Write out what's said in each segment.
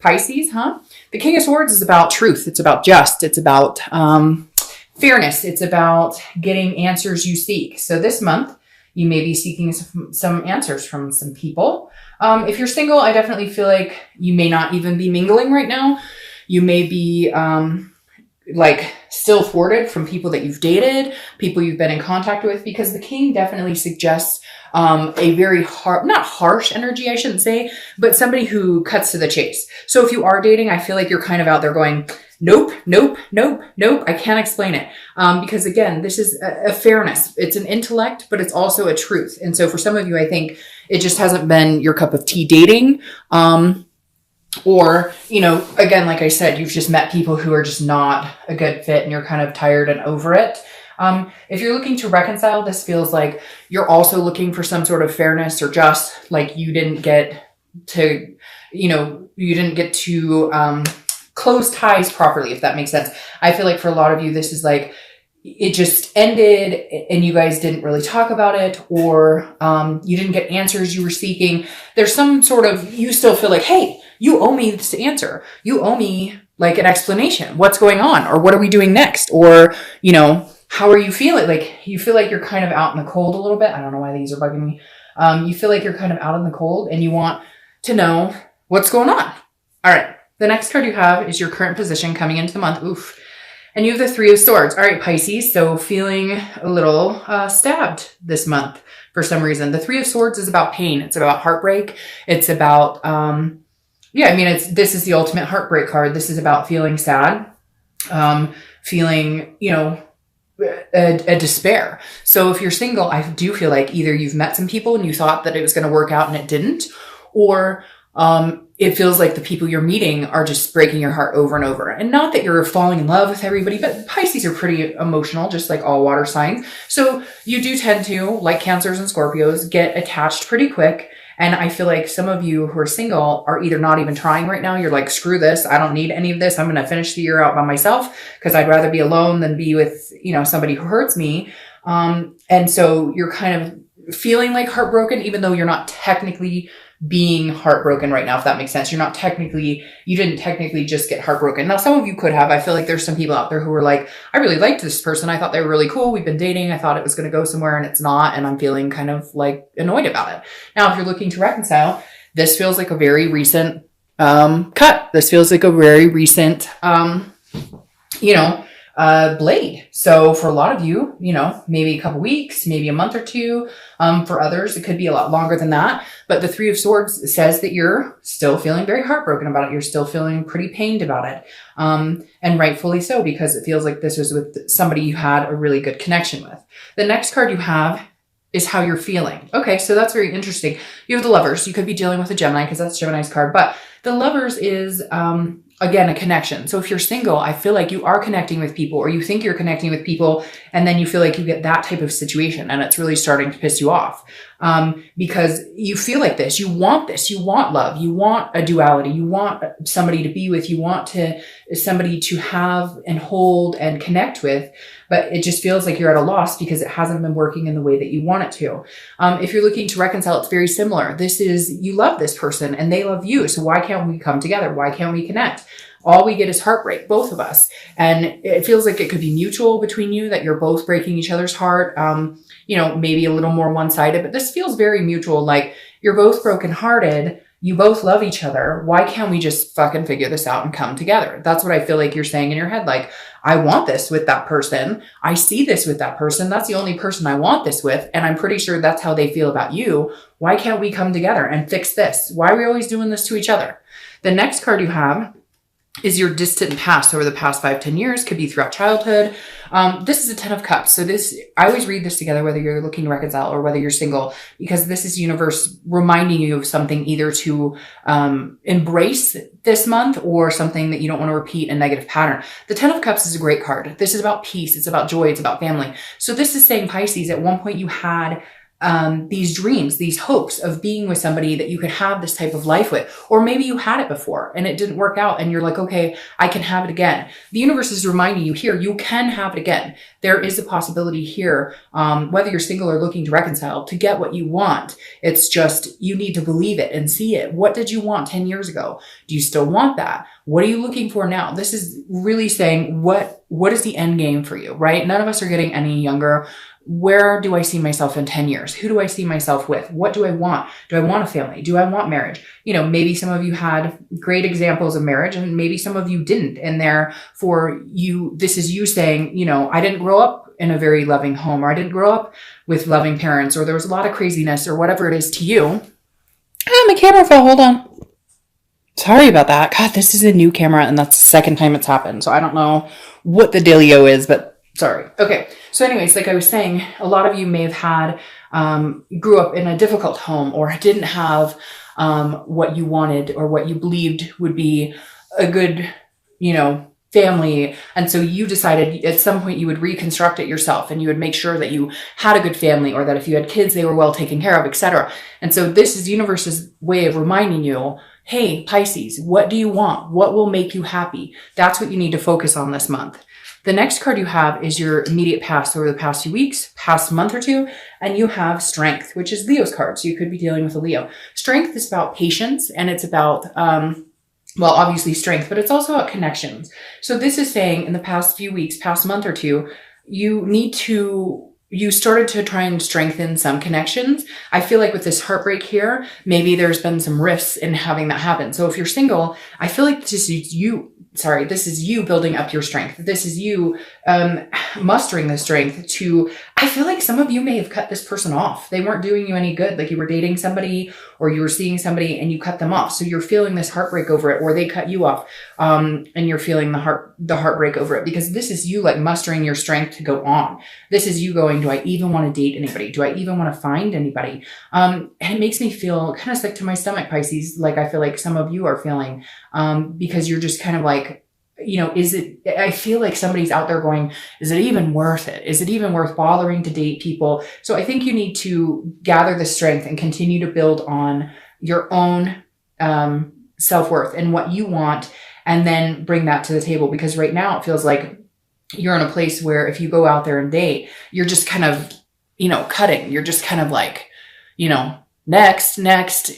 Pisces, huh? The King of Swords is about truth. It's about just. It's about fairness. It's about getting answers you seek. So this month, you may be seeking some answers from some people. If you're single, I definitely feel like you may not even be mingling right now. You may be like still thwarted from people that you've dated, people you've been in contact with, because the King definitely suggests a very not harsh energy, I shouldn't say, but somebody who cuts to the chase. So if you are dating, I feel like you're kind of out there going, nope, nope, nope, nope. I can't explain it. Because again, this is a fairness. It's an intellect, but it's also a truth. And so for some of you, I think it just hasn't been your cup of tea dating. Or, you know, again, like I said, you've just met people who are just not a good fit and you're kind of tired and over it. If you're looking to reconcile, this feels like you're also looking for some sort of fairness or just like you didn't get to, close ties properly, if that makes sense. I feel like for a lot of you, this is like, it just ended and you guys didn't really talk about it, or you didn't get answers you were seeking. There's some sort of, you still feel like, hey, you owe me this answer. You owe me like an explanation. What's going on? Or what are we doing next? Or, you know, how are you feeling? Like you feel like you're kind of out in the cold a little bit. I don't know why these are bugging me. You feel like you're kind of out in the cold and you want to know what's going on. All right. The next card you have is your current position coming into the month. Oof. And you have the Three of Swords. All right, Pisces. So feeling a little stabbed this month for some reason. The Three of Swords is about pain. It's about heartbreak. It's about, this is the ultimate heartbreak card. This is about feeling sad, feeling, a despair. So if you're single, I do feel like either you've met some people and you thought that it was going to work out and it didn't, or it feels like the people you're meeting are just breaking your heart over and over. And not that you're falling in love with everybody, but Pisces are pretty emotional, just like all water signs. So you do tend to, like Cancers and Scorpios, get attached pretty quick. And I feel like some of you who are single are either not even trying right now. You're like, screw this. I don't need any of this. I'm going to finish the year out by myself because I'd rather be alone than be with, somebody who hurts me. And so you're kind of feeling like heartbroken, even though you're not technically being heartbroken right now, if that makes sense. You didn't technically just get heartbroken. Now, some of you could have. I feel like there's some people out there who are like, I really liked this person. I thought they were really cool. We've been dating. I thought it was going to go somewhere and it's not. And I'm feeling kind of like annoyed about it. Now, if you're looking to reconcile, this feels like a very recent cut. This feels like a very recent, blade. So for a lot of you, maybe a couple weeks, maybe a month or two. For others, it could be a lot longer than that. But the Three of Swords says that you're still feeling very heartbroken about it. You're still feeling pretty pained about it. And rightfully so, because it feels like this was with somebody you had a really good connection with. The next card you have is how you're feeling. Okay, so that's very interesting. You have the Lovers. You could be dealing with a Gemini because that's Gemini's card. But the Lovers is, again, a connection. So if you're single, I feel like you are connecting with people, or you think you're connecting with people, and then you feel like you get that type of situation and it's really starting to piss you off. Because you feel like this, you want love, you want a duality, you want somebody to be with, you want somebody to have and hold and connect with, but it just feels like you're at a loss because it hasn't been working in the way that you want it to. If you're looking to reconcile, it's very similar. This is, you love this person and they love you. So why can't we come together? Why can't we connect? All we get is heartbreak, both of us. And it feels like it could be mutual between you, that you're both breaking each other's heart. Maybe a little more one-sided, but this feels very mutual. Like you're both brokenhearted. You both love each other. Why can't we just fucking figure this out and come together? That's what I feel like you're saying in your head. Like, I want this with that person. I see this with that person. That's the only person I want this with. And I'm pretty sure that's how they feel about you. Why can't we come together and fix this? Why are we always doing this to each other? The next card you have is your distant past over the past 5-10 years, could be throughout childhood. This is a 10 of cups. So I always read this together, whether you're looking to reconcile or whether you're single, because this is universe reminding you of something either to embrace this month or something that you don't want to repeat a negative pattern. The 10 of cups is a great card. This is about peace. It's about joy. It's about family. So this is saying, Pisces, at one point you had these dreams, these hopes of being with somebody that you could have this type of life with. Or maybe you had it before and it didn't work out and you're like, okay, I can have it again. The universe is reminding you here, you can have it again. There is a possibility here, whether you're single or looking to reconcile, to get what you want. It's just, you need to believe it and see it. What did you want 10 years ago? Do you still want that? What are you looking for now? This is really saying, what is the end game for you, right? None of us are getting any younger. Where do I see myself in 10 years? Who do I see myself with? What do I want? Do I want a family? Do I want marriage? You know, maybe some of you had great examples of marriage and maybe some of you didn't. And therefore this is you saying, you know, I didn't grow up in a very loving home, or I didn't grow up with loving parents, or there was a lot of craziness, or whatever it is to you. Oh, my camera fell. Hold on. Sorry about that. God, this is a new camera and that's the second time it's happened. So I don't know what the dealio is, but sorry. Okay. So anyways, like I was saying, a lot of you may have grew up in a difficult home or didn't have what you wanted or what you believed would be a good, you know, family. And so you decided at some point you would reconstruct it yourself and you would make sure that you had a good family, or that if you had kids, they were well taken care of, etc. And so this is the universe's way of reminding you, hey, Pisces, what do you want? What will make you happy? That's what you need to focus on this month. The next card you have is your immediate past over the past few weeks, past month or two, and you have Strength, which is Leo's card. So you could be dealing with a Leo. Strength is about patience, and it's about, well, obviously strength, but it's also about connections. So this is saying in the past few weeks, past month or two, you started to try and strengthen some connections. I feel like with this heartbreak here, maybe there's been some rifts in having that happen. So if you're single, I feel like this is you building up your strength. This is you mustering the strength to, I feel like some of you may have cut this person off. They weren't doing you any good. Like you were dating somebody or you were seeing somebody and you cut them off. So you're feeling this heartbreak over it, or they cut you off. And you're feeling the heartbreak over it, because this is you like mustering your strength to go on. This is you going, do I even want to date anybody? Do I even want to find anybody? And it makes me feel kind of sick to my stomach, Pisces. Like I feel like some of you are feeling, because you're just kind of like, you know, I feel like somebody's out there going, is it even worth it? Is it even worth bothering to date people? So I think you need to gather the strength and continue to build on your own self-worth and what you want, and then bring that to the table. Because right now it feels like you're in a place where if you go out there and date, you're just kind of, you know, cutting. You're just kind of like, you know, next,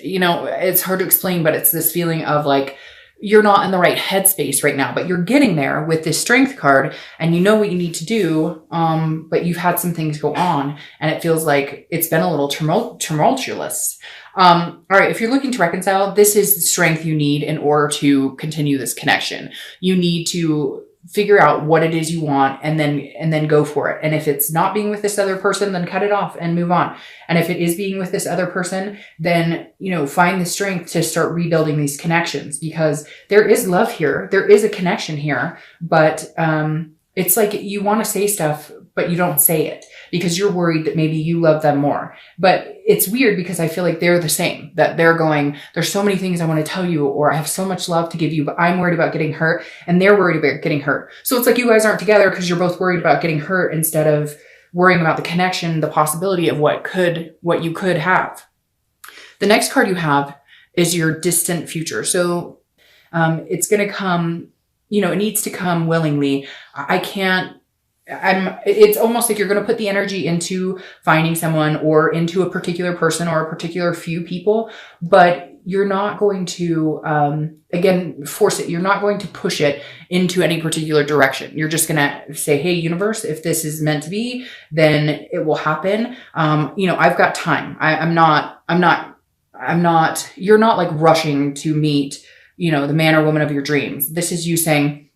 you know, it's hard to explain, but it's this feeling of like, you're not in the right headspace right now, but you're getting there with this Strength card and you know what you need to do. But you've had some things go on and it feels like it's been a little tumultuous. All right. If you're looking to reconcile, this is the strength you need in order to continue this connection. You need to figure out what it is you want and then go for it. And if it's not being with this other person, then cut it off and move on. And if it is being with this other person, then, you know, find the strength to start rebuilding these connections, because there is love here. There is a connection here, but, it's like you want to say stuff, but you don't say it because you're worried that maybe you love them more. But it's weird because I feel like they're the same, that they're going, there's so many things I want to tell you, or I have so much love to give you, but I'm worried about getting hurt and they're worried about getting hurt. So it's like you guys aren't together because you're both worried about getting hurt instead of worrying about the connection, the possibility of what you could have. The next card you have is your distant future. So it's going to come, you know, it needs to come willingly. It's almost like you're going to put the energy into finding someone or into a particular person or a particular few people, but you're not going to, again, force it. You're not going to push it into any particular direction. You're just going to say, hey, universe, if this is meant to be, then it will happen. You know, I've got time. You're not like rushing to meet, you know, the man or woman of your dreams. This is you saying,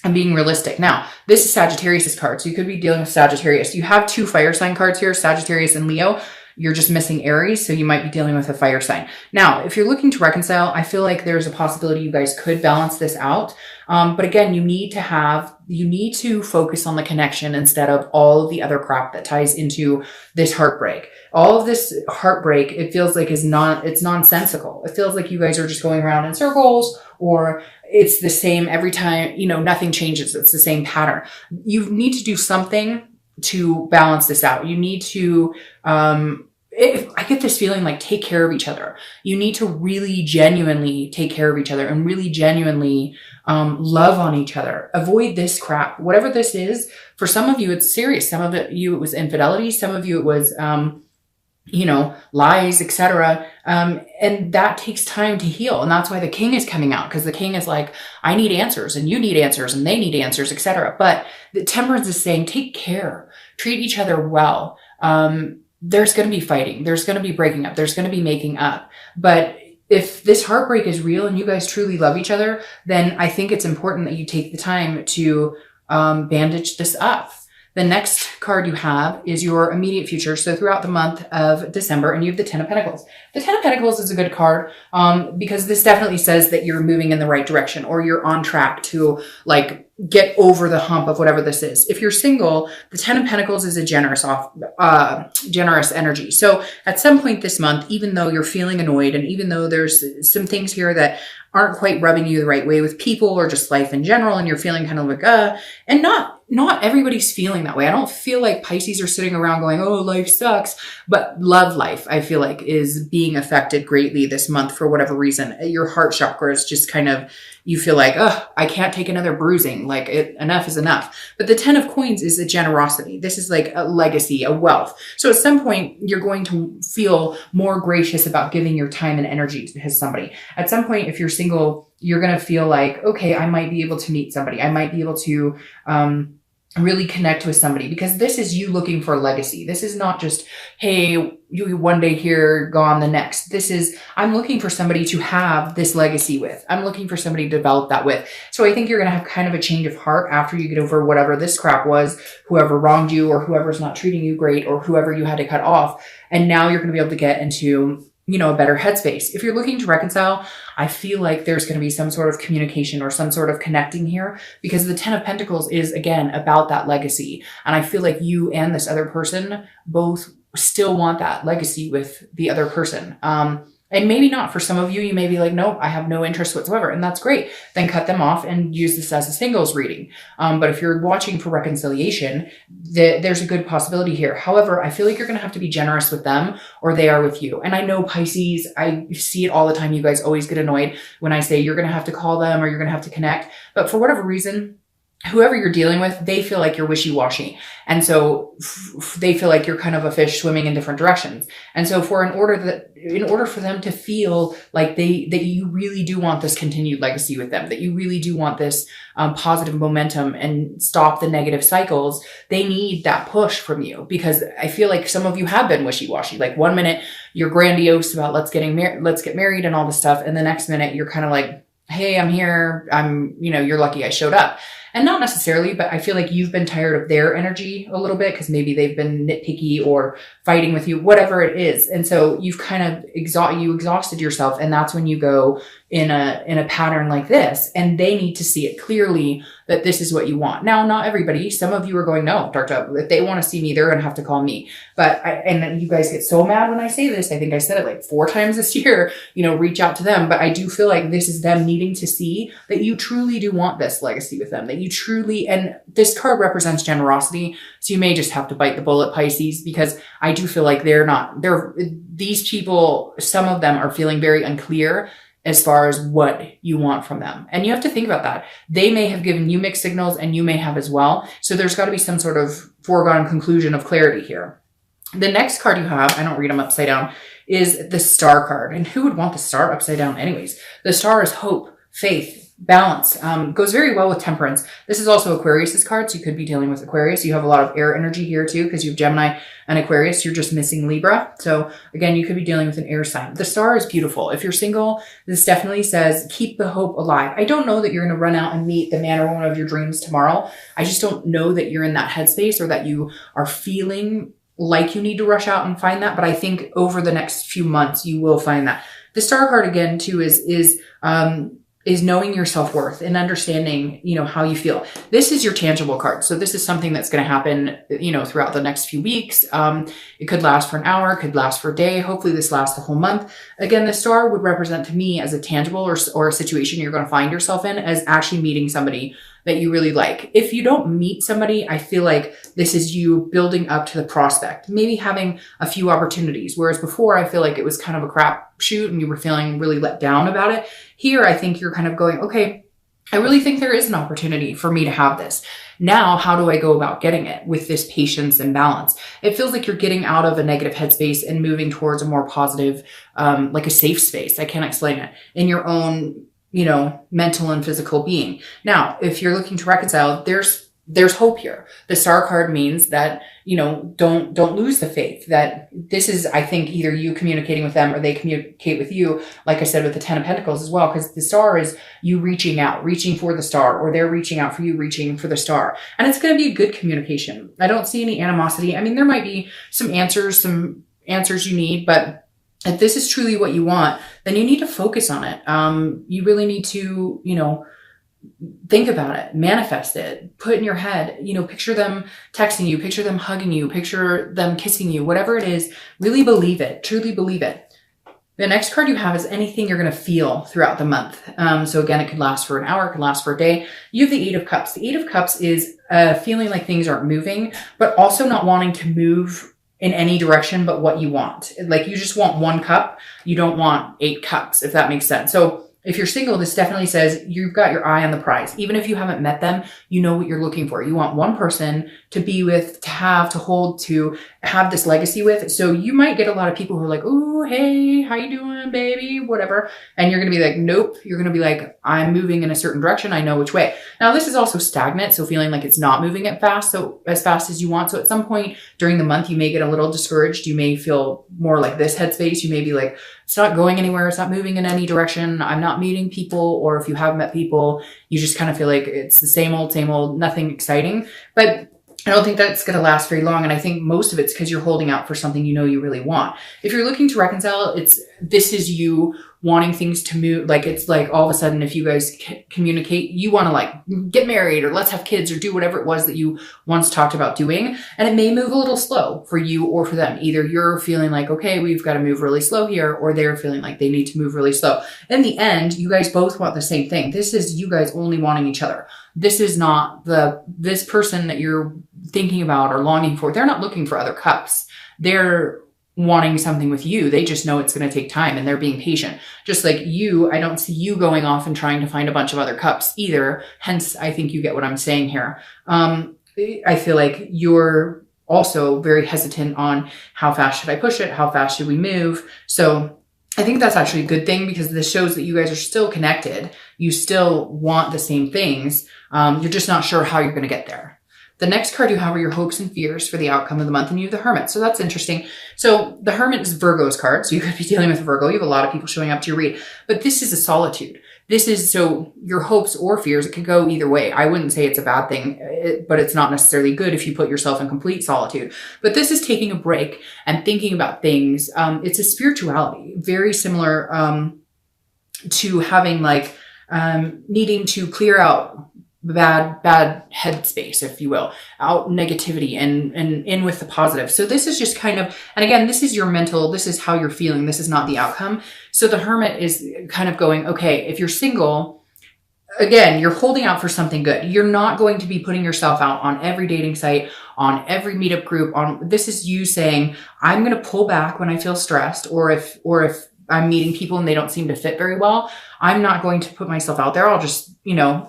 I'm being realistic. Now, this is Sagittarius's card. So you could be dealing with Sagittarius. You have two fire sign cards here, Sagittarius and Leo. You're just missing Aries. So you might be dealing with a fire sign. Now, if you're looking to reconcile, I feel like there's a possibility you guys could balance this out. But again, you need to focus on the connection instead of all of the other crap that ties into this heartbreak. All of this heartbreak, it feels like it's nonsensical. It feels like you guys are just going around in circles, or it's the same every time, you know, nothing changes. It's the same pattern. You need to do something to balance this out. You need to, I get this feeling like take care of each other. You need to really genuinely take care of each other and really genuinely love on each other. Avoid this crap. Whatever this is, for some of you, it's serious. Some of it infidelity. Some of you, it was, lies, etc. And that takes time to heal. And that's why the king is coming out, because the king is like, I need answers and you need answers and they need answers, etc. But the temperance is saying, take care, treat each other well. There's going to be fighting. There's going to be breaking up. There's going to be making up. But if this heartbreak is real and you guys truly love each other, then I think it's important that you take the time to bandage this up. The next card you have is your immediate future. So throughout the month of December, and you have the Ten of Pentacles. The Ten of Pentacles is a good card because this definitely says that you're moving in the right direction, or you're on track to like get over the hump of whatever this is. If you're single, the Ten of Pentacles is a generous energy. So at some point this month, even though you're feeling annoyed, and even though there's some things here that aren't quite rubbing you the right way with people or just life in general, and you're feeling kind of like, and not everybody's feeling that way. I don't feel like Pisces are sitting around going, oh, life sucks. But love life, I feel like, is being affected greatly this month for whatever reason. Your heart chakra is just kind of, you feel like, oh, I can't take another bruising. Like enough is enough. But the Ten of Coins is a generosity. This is like a legacy, a wealth. So at some point, you're going to feel more gracious about giving your time and energy to somebody. At some point, if you're single, you're going to feel like, okay, I might be able to meet somebody. I might be able to, really connect with somebody, because this is you looking for a legacy. This is not just, hey, you one day here, gone the next. This is, I'm looking for somebody to have this legacy with. I'm looking for somebody to develop that with. So I think you're going to have kind of a change of heart after you get over whatever this crap was, whoever wronged you, or whoever's not treating you great, or whoever you had to cut off. And now you're going to be able to get into, a better headspace. If you're looking to reconcile, I feel like there's going to be some sort of communication or some sort of connecting here, because the Ten of Pentacles is, again, about that legacy. And I feel like you and this other person both still want that legacy with the other person. And maybe not. For some of you, you may be like, nope, I have no interest whatsoever. And that's great. Then cut them off and use this as a singles reading. But if you're watching for reconciliation, there's a good possibility here. However, I feel like you're going to have to be generous with them, or they are with you. And I know Pisces, I see it all the time. You guys always get annoyed when I say you're going to have to call them or you're going to have to connect. But for whatever reason, whoever you're dealing with, they feel like you're wishy-washy. And so they feel like you're kind of a fish swimming in different directions. And so in order for them to feel like that you really do want this continued legacy with them, that you really do want this positive momentum and stop the negative cycles, they need that push from you. Because I feel like some of you have been wishy-washy. Like one minute you're grandiose about let's get married and all this stuff. And the next minute you're kind of like, hey, I'm here. You're lucky I showed up. And not necessarily, but I feel like you've been tired of their energy a little bit, because maybe they've been nitpicky or fighting with you, whatever it is. And so you've kind of exhausted yourself. And that's when you go in a pattern like this, and they need to see it clearly that this is what you want. Now, not everybody. Some of you are going, no, Dark Dove, if they want to see me, they're going to have to call me. And then you guys get so mad when I say this. I think I said it like 4 times this year, reach out to them. But I do feel like this is them needing to see that you truly do want this legacy with them, that you truly, and this card represents generosity. So you may just have to bite the bullet, Pisces, because I do feel like these people, some of them are feeling very unclear as far as what you want from them. And you have to think about that. They may have given you mixed signals, and you may have as well. So there's got to be some sort of foregone conclusion of clarity here. The next card you have, I don't read them upside down, is the Star card. And who would want the Star upside down anyways? The Star is hope, faith, balance, goes very well with Temperance. This is also Aquarius's card, so you could be dealing with Aquarius. You have a lot of air energy here too, because you have Gemini and Aquarius. You're just missing Libra. So again, you could be dealing with an air sign. The Star is beautiful. If you're single, this definitely says keep the hope alive. I don't know that you're going to run out and meet the man or woman of your dreams tomorrow. I just don't know that you're in that headspace, or that you are feeling like you need to rush out and find that. But I think over the next few months, you will find that. The Star card again too is knowing your self-worth and understanding, how you feel. This is your tangible card. So this is something that's going to happen, throughout the next few weeks. It could last for an hour, could last for a day. Hopefully this lasts the whole month. Again, the Star would represent to me as a tangible or a situation you're going to find yourself in, as actually meeting somebody that you really like. If you don't meet somebody, I feel like this is you building up to the prospect, maybe having a few opportunities. Whereas before, I feel like it was kind of a crap shoot and you were feeling really let down about it. Here, I think you're kind of going, okay, I really think there is an opportunity for me to have this. Now, how do I go about getting it with this patience and balance? It feels like you're getting out of a negative headspace and moving towards a more positive, like a safe space. I can't explain it, in your own, mental and physical being. Now, if you're looking to reconcile, there's hope here. The Star card means that, don't lose the faith, that this is, I think, either you communicating with them or they communicate with you. Like I said, with the 10 of Pentacles as well, because the Star is you reaching out, reaching for the Star, or they're reaching out for you, reaching for the Star. And it's going to be a good communication. I don't see any animosity. I mean, there might be some answers you need, but if this is truly what you want, then you need to focus on it. You really need to, think about it, manifest it, put in your head, picture them texting you, picture them hugging you, picture them kissing you, whatever it is, really believe it, truly believe it. The next card you have is anything you're going to feel throughout the month. So again, it could last for an hour, it could last for a day. You have the 8 of Cups. The 8 of Cups is feeling like things aren't moving, but also not wanting to move in any direction but what you want. Like you just want 1 cup. You don't want 8 cups, if that makes sense. So if you're single, this definitely says you've got your eye on the prize. Even if you haven't met them, you know what you're looking for. You want one person to be with, to have, to hold, to have this legacy with. So you might get a lot of people who are like, oh, hey, how you doing, baby? Whatever. And you're going to be like, nope. You're going to be like, I'm moving in a certain direction. I know which way. Now, this is also stagnant. So feeling like it's not moving as fast as you want. So at some point during the month, you may get a little discouraged. You may feel more like this headspace. You may be like, it's not going anywhere. It's not moving in any direction. I'm not meeting people. Or if you have met people, you just kind of feel like it's the same old, nothing exciting. But I don't think that's going to last very long. And I think most of it's because you're holding out for something you really want. If you're looking to reconcile, this is you wanting things to move. Like, it's like all of a sudden, if you guys communicate, you want to like get married or let's have kids or do whatever it was that you once talked about doing. And it may move a little slow for you or for them. Either you're feeling like, okay, we've got to move really slow here, or they're feeling like they need to move really slow. In the end, you guys both want the same thing. This is you guys only wanting each other. This is not this person that you're thinking about or longing for. They're not looking for other cups. They're wanting something with you. They just know it's going to take time and they're being patient. Just like you, I don't see you going off and trying to find a bunch of other cups either. Hence, I think you get what I'm saying here. I feel like you're also very hesitant on how fast should I push it? How fast should we move? So I think that's actually a good thing because this shows that you guys are still connected. You still want the same things. You're just not sure how you're going to get there. The next card you have are your hopes and fears for the outcome of the month, and you have the Hermit. So that's interesting. So the Hermit is Virgo's card. So you could be dealing with Virgo. You have a lot of people showing up to your read, but this is a solitude. This is so your hopes or fears. It could go either way. I wouldn't say it's a bad thing, but it's not necessarily good if you put yourself in complete solitude. But this is taking a break and thinking about things. It's a spirituality, very similar to having like needing to clear out bad headspace, if you will, out negativity and in with the positive. So this is just kind of, and again, this is your mental, this is how you're feeling. This is not the outcome. So the Hermit is kind of going, okay, if you're single, again, you're holding out for something good. You're not going to be putting yourself out on every dating site, on every meetup group. This is you saying, I'm going to pull back when I feel stressed, or if I'm meeting people and they don't seem to fit very well, I'm not going to put myself out there. I'll just,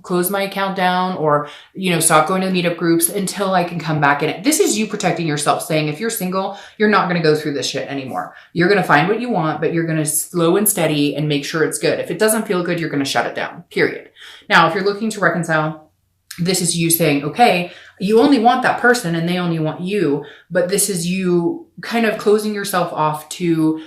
close my account down or, stop going to the meetup groups until I can come back in it. This is you protecting yourself, saying if you're single, you're not going to go through this shit anymore. You're going to find what you want, but you're going to slow and steady and make sure it's good. If it doesn't feel good, you're going to shut it down, period. Now, if you're looking to reconcile, this is you saying, okay, you only want that person and they only want you, but this is you kind of closing yourself off to,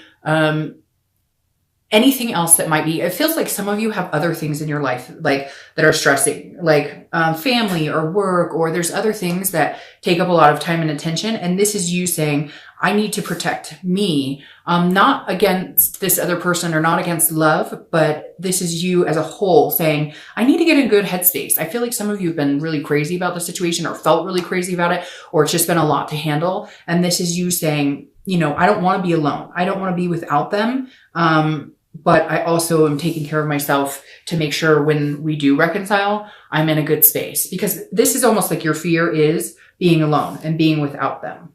anything else that might be, it feels like some of you have other things in your life, like that are stressing, like family or work, or there's other things that take up a lot of time and attention. And this is you saying, I need to protect me, not against this other person or not against love, but this is you as a whole saying, I need to get in a good headspace. I feel like some of you have been really crazy about the situation or felt really crazy about it, or it's just been a lot to handle. And this is you saying, I don't want to be alone. I don't want to be without them. but I also am taking care of myself to make sure when we do reconcile, I'm in a good space, because this is almost like your fear is being alone and being without them.